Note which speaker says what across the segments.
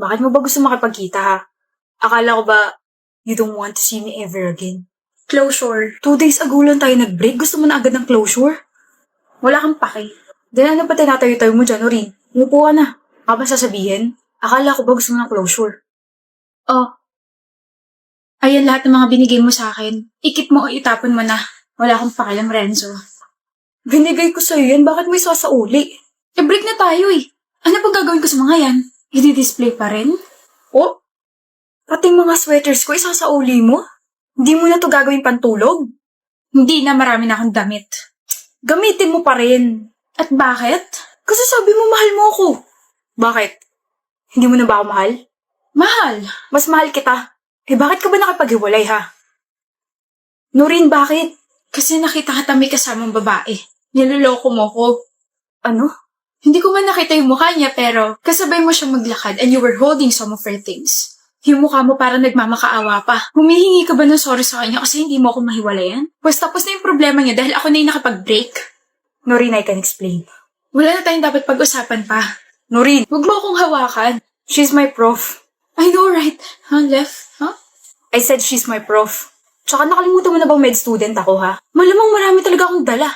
Speaker 1: Bakit mo ba gusto makipagkita ha? Akala ko ba you don't want to see me ever again? Closure. 2 days ago lang tayo nag-break. Gusto mo na agad ng closure? Wala kang pake. Then ano pa tinatayo-tayo mo dyan, Orin? Umupo ka na. Baka ba sasabihin? Akala ko ba gusto mo ng closure? Oh. Ayan lahat ng mga binigay mo sa akin. Ikip mo o itapon mo na. Wala akong pakialam, Renzo. Binigay ko sa'yo yan. Bakit mo isasauli? Break na tayo eh. Ano pang gagawin ko sa mga yan? I-display pa rin? Oh? Pati mga sweaters ko isasauli mo? Hindi mo na to gagawin pantulog? Hindi na, marami na akong damit. Gamitin mo pa rin. At bakit? Kasi sabi mo mahal mo ako. Bakit? Hindi mo na ba ako mahal? Mahal. Mas mahal kita. Bakit ka ba nakipaghiwalay ha? Nurin, bakit? Kasi nakita ka may kasamang babae. Niloloko mo ko. Ano? Hindi ko man nakita yung mukha niya pero kasabay mo siya maglakad and you were holding some of her things. Yung mukha mo parang nagmamakaawa pa. Humihingi ka ba ng sorry sa kanya kasi hindi mo ako mahiwalayan? Pues tapos na yung problema niya dahil ako na yung nakapag-break. Norin, I can explain. Wala na tayong dapat pag-usapan pa. Norin, huwag mo akong hawakan. She's my prof. I know, right? Huh, left? Huh? I said she's my prof. Tsaka nakalimutan mo na bang med student ako, ha? Malamang marami talaga akong dala.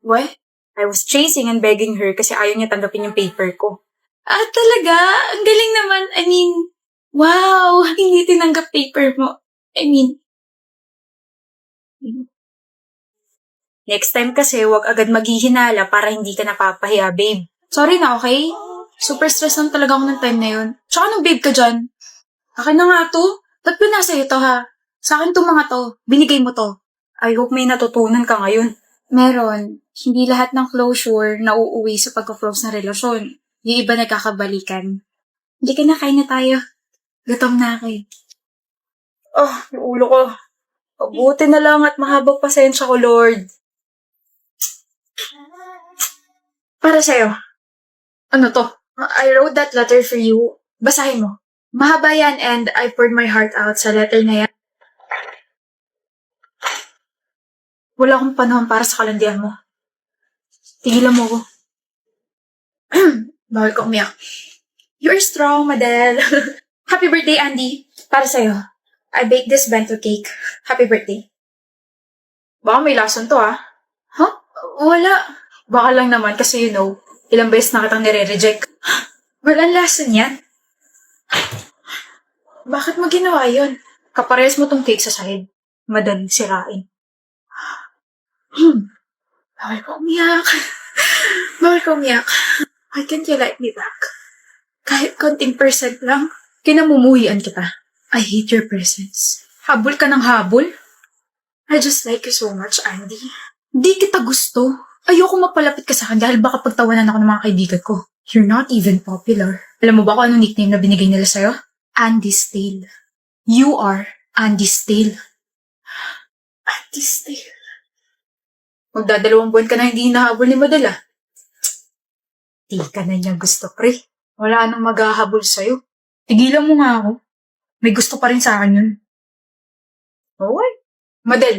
Speaker 1: What? I was chasing and begging her kasi ayaw niya tanggapin yung paper ko. Ah, talaga? Ang galing naman. I mean, wow! Hindi tinanggap paper mo. I mean, next time kasi huwag agad maghihinala para hindi ka napapahiya, babe. Sorry na, okay? Super stress lang talaga ako ng time na yun. Tsaka nung babe ka dyan. Akin na nga to. Ba't ba nasa iyo to, ha? Sa akin to mga to. Binigay mo to. I hope may natutunan ka ngayon. Meron. Hindi lahat ng closure na uuwi sa pagka-close na relasyon. Yung iba nagkakabalikan. Hindi ka na, kain na tayo. Gutom na ako eh. Oh, yung ulo ko. Pabuti na lang at mahabang pasensya ko, Lord. Para sa'yo. Ano to? I wrote that letter for you. Basahin mo. Mahaba yan and I poured my heart out sa letter na yan. Wala akong panahon para sa kalandian mo. Tigilan mo ko. Bawal ko umiyak. You're strong, Madel. Happy birthday, Andy. Para sa'yo. I baked this bento cake. Happy birthday. Baka may lason to, ha? Huh? Wala. Baka lang naman kasi ilang beses na kitang nire-reject. Walang lason yan. Bakit mo ginawa yun? Kaparehas mo tong cake sa sahig. Madaling sirain. Bawal ko umiyak. Bawal ko umiyak. Why can't you like me back? Kahit konting percent lang, kinamumuhian kita. I hate your presence. Habol ka ng habol? I just like you so much, Andy. Di kita gusto. Ayoko mapalapit ka sa akin dahil baka pagtawanan ako ng mga kaibigan ko. You're not even popular. Alam mo ba kung anong nickname na binigay nila sa'yo? Andy Stale. You are Andy Stale. Andy Stale. Magdadalawang buwan ka na hindi hinahabol ni Madel, ah. Di ka na niya gusto, pre. Wala nang maghahabol sa'yo. Tigilan mo nga ako. May gusto pa rin sa akin yun. Okay. Madel,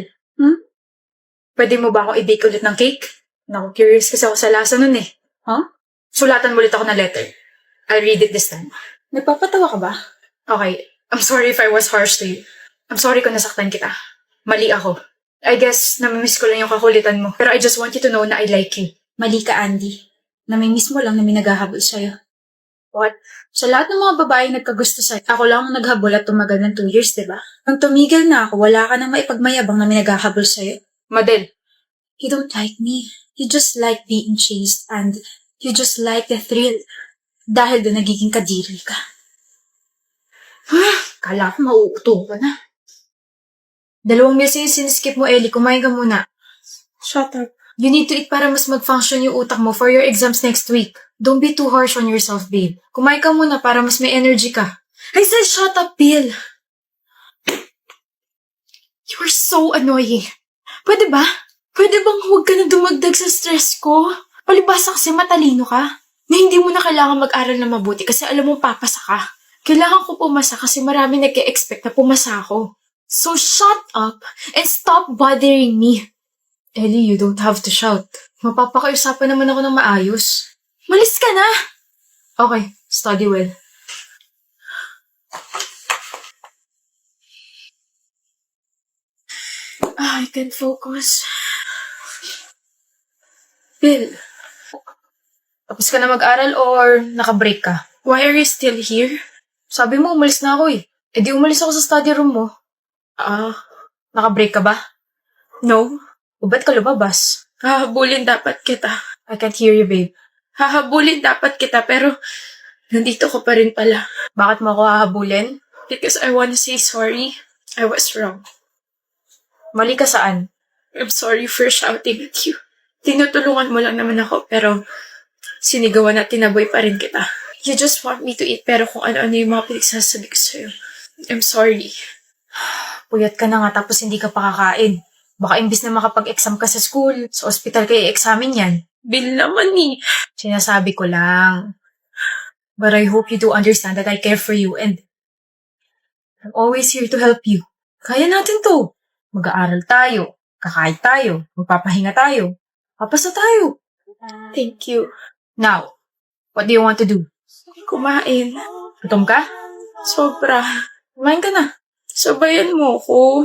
Speaker 1: pwede mo ba akong i-bake ulit ng cake? Naku, curious kasi ako sa lasa nun eh. Huh? Sulatan mo ulit ako ng letter. I'll read it this time. Nagpapatawa ka ba? Okay. I'm sorry if I was harsh to you. I'm sorry kung nasaktan kita. Mali ako. I guess, namimiss ko lang yung kakulitan mo. Pero I just want you to know na I like you. Mali ka, Andy. Namimiss mo lang na may naghahabol sa'yo. What? Sa lahat ng mga babae nagkagusto sa'yo, ako lang ang naghabol at tumagal ng 2 years, diba? Nang tumigil na ako, wala ka na maipagmayabang na may naghahabol sa'yo. Madel. You don't like me. You just like being chased and you just like the thrill. Dahil doon nagiging kadiri ka. Kala ko mauuto ka na. 2 meals yung siniskip mo, Ellie. Kumain ka muna. Shut up. You need to eat para mas mag-function yung utak mo for your exams next week. Don't be too harsh on yourself, babe. Kumain ka muna para mas may energy ka. I said shut up, Bill. You're so annoying. Pwede ba? Pwede bang huwag ka na dumagdag sa stress ko? Palibasa kasi matalino ka. Na hindi mo na kailangan mag-aral na mabuti kasi alam mo papasa ka. Kailangan ko pumasa kasi marami nag-e-expect na pumasa ako. So shut up and stop bothering me. Ellie, you don't have to shout. Mapapakiusapan naman ako ng maayos. Malis ka na! Okay, study well.
Speaker 2: can't focus. Bill,
Speaker 1: Tapos ka na mag-aral or naka-break ka?
Speaker 2: why are you still here?
Speaker 1: Sabi mo, umalis na ako eh. Eh di umalis ako sa study room mo. Naka-break ka ba?
Speaker 2: No.
Speaker 1: O ba't ka lumabas?
Speaker 2: Hahabulin dapat kita.
Speaker 1: I can't hear you, babe.
Speaker 2: Hahabulin dapat kita pero nandito ko pa rin pala.
Speaker 1: Bakit mo ako hahabulin?
Speaker 2: Because I want to say sorry. I was wrong.
Speaker 1: Mali ka saan?
Speaker 2: I'm sorry for shouting at you. Tinutulungan mo lang naman ako pero sinigawan at tinaboy pa rin kita. You just want me to eat pero kung ano-ano yung mga pinagsasabi ko sa'yo. I'm sorry.
Speaker 1: Puyat ka na nga tapos hindi ka pa kakain. Baka imbis na makapag-exam ka sa school, sa ospital kayo i-examin yan.
Speaker 2: Bill naman eh.
Speaker 1: Sinasabi ko lang. But I hope you do understand that I care for you and I'm always here to help you. Kaya natin to. Mag-aaral tayo, kakain tayo, magpapahinga tayo, papasa tayo.
Speaker 2: Thank you.
Speaker 1: Now, what do you want to do?
Speaker 2: Kumain.
Speaker 1: Gutom ka?
Speaker 2: Sobra.
Speaker 1: Kumain ka na.
Speaker 2: Sabayan mo ko.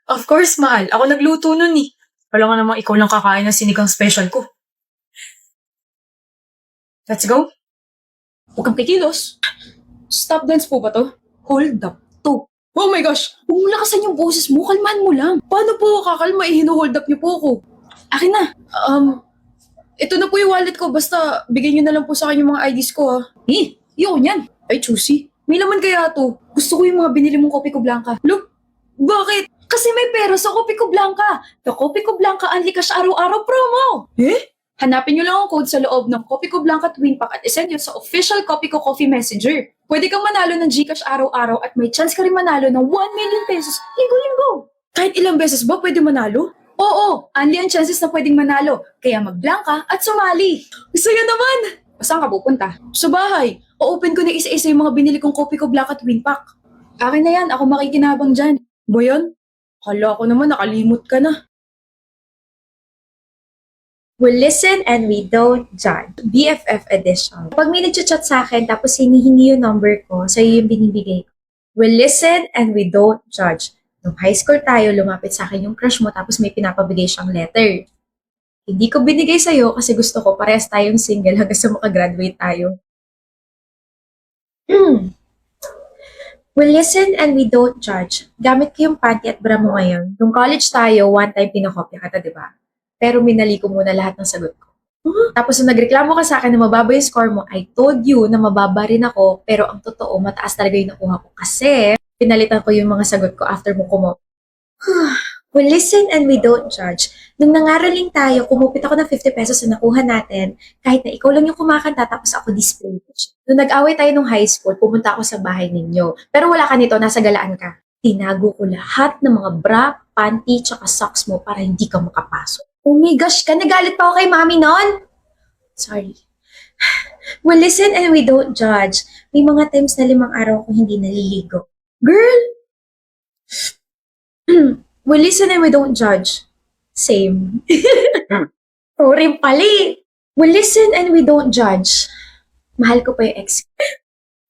Speaker 1: Of course, mahal. Ako nagluto nun eh. Wala nga namang ikaw lang kakain ng sinigang special ko. Let's go.
Speaker 3: Huwag kang kikilos. Stop dance po ba to?
Speaker 1: Hold up to.
Speaker 3: Oh my gosh! Huwag mo lakasan yung boses mo, kalmahan mo lang. Paano po kakalma? Hino-hold up niyo po ako. Akin na. Ito na po yung wallet ko. Basta, bigyan niyo na lang po sa akin yung mga IDs ko, ha? Iyo niyan. Ay, choosy. May laman kaya to. Gusto ko yung mga binili mong Kopi Ko Blanca. Look, bakit? Kasi may pera sa Kopi Ko Blanca. The Kopi Ko Blanca Unli Cash Araw-Araw promo. Hanapin niyo lang ang code sa loob ng Kopi Ko Blanca Twin Pack at isend yun sa official Kopi Ko Coffee Messenger. Pwede kang manalo ng GCash araw-araw at may chance ka rin manalo ng 1 million pesos linggo-linggo. Kahit ilang beses ba pwede manalo? Oo, only ang chances na pwedeng manalo. Kaya mag-blanca at sumali. Saya naman! Saan ka pupunta? Sa bahay. O-open ko na isa-isa yung mga binili kong Kopi Ko Blanca Twin Pack. Akin na yan, ako makikinabang dyan. Ba yan? Kala ko naman nakalimot ka na.
Speaker 4: We listen and we don't judge. BFF edition. Pag may nag-chat sa akin tapos hinihingi yung number ko, sa'yo yung binibigay ko. We listen and we don't judge. Nung high school tayo, lumapit sa akin yung crush mo tapos may pinapabigay siyang letter. Hindi ko binigay sa'yo kasi gusto ko parehas tayong single hanggang sa makagraduate tayo. We listen and we don't judge. Gamit ko yung panty at bra mo ngayon. Nung college tayo, one time pinakopya ka, diba? Pero minali ko muna lahat ng sagot ko. Tapos nung nagreklamo ka sa akin na mababa yung score mo, I told you na mababa rin ako, pero ang totoo, mataas talaga yung nakuha ko. Kasi, pinalitan ko yung mga sagot ko after mo kumo. We listen and we don't judge. Nung nangaraling tayo, kumupit ako ng 50 pesos na nakuha natin, kahit na ikaw lang yung kumakanta, tapos ako display. Nung nag-away tayo nung high school, pumunta ako sa bahay ninyo. Pero wala ka nito, nasa galaan ka. Tinago ko lahat ng mga bra, panty, tsaka socks mo para hindi ka makapasok. Oh my gosh, ka nagalit pa ako kay mami nun? Sorry. We listen and we don't judge. May mga times na 5 araw ko hindi naliligo. Girl! We listen and we don't judge. Same. Sorry pali. We listen and we don't judge. Mahal ko pa yung ex.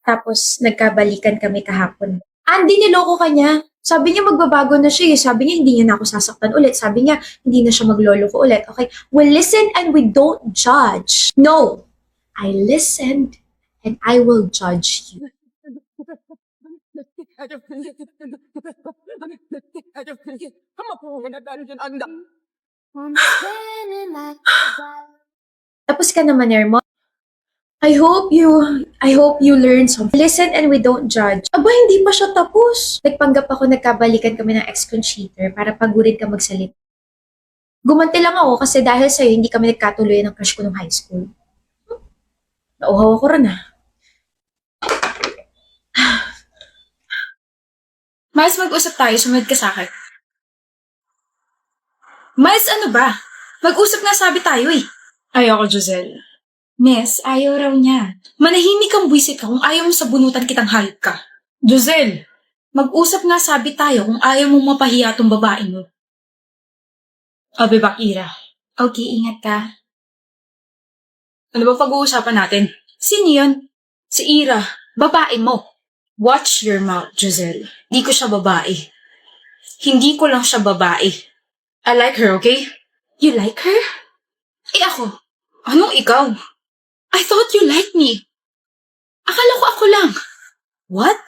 Speaker 4: Tapos nagkabalikan kami kahapon. Andy, niloko ka niya. Sabi niya magbabago na siya. Sabi niya hindi niya na ako sasaktan ulit. Sabi niya hindi na siya maglolo ko ulit. Okay, we listen and we don't judge. No, I listened and I will judge you. Tapos ka naman, Ermo. I hope you learn something. Listen and we don't judge. Aba, hindi pa siya tapos. Nagpanggap ako nagkabalikan kami ng ex-con cheater para pagurin ka magsalit. Gumanti lang ako kasi dahil sa'yo hindi kami nagkatuloy ng crush ko nung high school. Nauhaw ako rin
Speaker 1: Miles, mag-usap tayo. Sumunod ka sa akin. Miles, ano ba? Mag-usap nga sabi tayo eh.
Speaker 2: Ayoko, Giselle.
Speaker 1: Miss, ayaw raw niya. Manahimik kang buwisit ka kung ayaw mo sabunutan kitang hayop ka.
Speaker 2: Giselle!
Speaker 1: Mag-usap nga sabi tayo kung ayaw mo mapahiya tong babae mo.
Speaker 2: I'll be back, Ira.
Speaker 1: Okay, ingat ka.
Speaker 2: Ano ba pag-uusapan natin?
Speaker 1: Sino yun?
Speaker 2: Si Ira.
Speaker 1: Babae mo.
Speaker 2: Watch your mouth, Giselle.
Speaker 1: Di ko siya babae. Hindi ko lang siya babae. I like her, okay?
Speaker 2: You like her? Eh ako,
Speaker 1: Anong ikaw?
Speaker 2: I thought you liked me. Akala ko ako lang.
Speaker 1: What?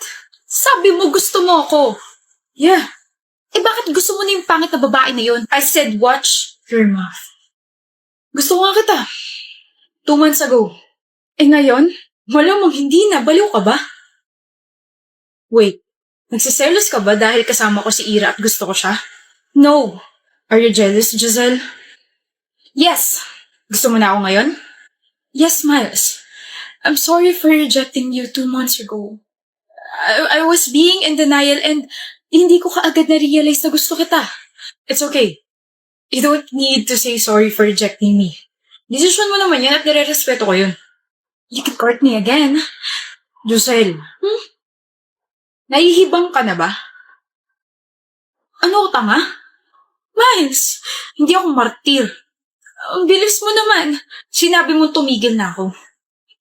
Speaker 2: Sabi mo gusto mo ako.
Speaker 1: Yeah.
Speaker 2: Eh bakit gusto mo na yung pangit na babae na yun?
Speaker 1: I said watch your mouth. Gusto ko nga kita. 2 months ago.
Speaker 2: Eh ngayon?
Speaker 1: Malamang hindi na. Baliw ka ba? Wait. Nagsiselos ka ba dahil kasama ko si Ira at gusto ko siya?
Speaker 2: No.
Speaker 1: Are you jealous, Giselle?
Speaker 2: Yes.
Speaker 1: Gusto mo na ako ngayon?
Speaker 2: Yes, Miles. I'm sorry for rejecting you 2 months ago. I was being in denial and hindi ko kaagad na-realize na gusto kita.
Speaker 1: It's okay. You don't need to say sorry for rejecting me. Desisyon mo naman yan at nire-respeto ko yun.
Speaker 2: You can court me again.
Speaker 1: Giselle. Nahihibang ka na ba?
Speaker 2: Ano ko tanga?
Speaker 1: Miles, hindi ako martir.
Speaker 2: Ang bilis mo naman.
Speaker 1: Sinabi mo tumigil na ako.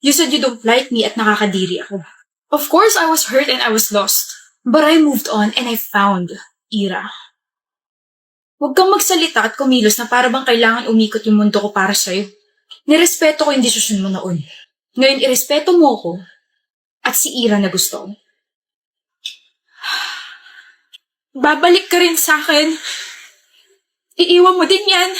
Speaker 1: You said you don't like me at nakakadiri ako.
Speaker 2: Of course, I was hurt and I was lost.
Speaker 1: But I moved on and I found Ira. Huwag kang magsalita at kumilos na para bang kailangan umikot yung mundo ko para sa'yo. Nirespeto ko yung desisyon mo noon. Ngayon, irespeto mo ko at si Ira na gusto ko.
Speaker 2: Babalik ka rin sa akin. Iiwan mo din yan.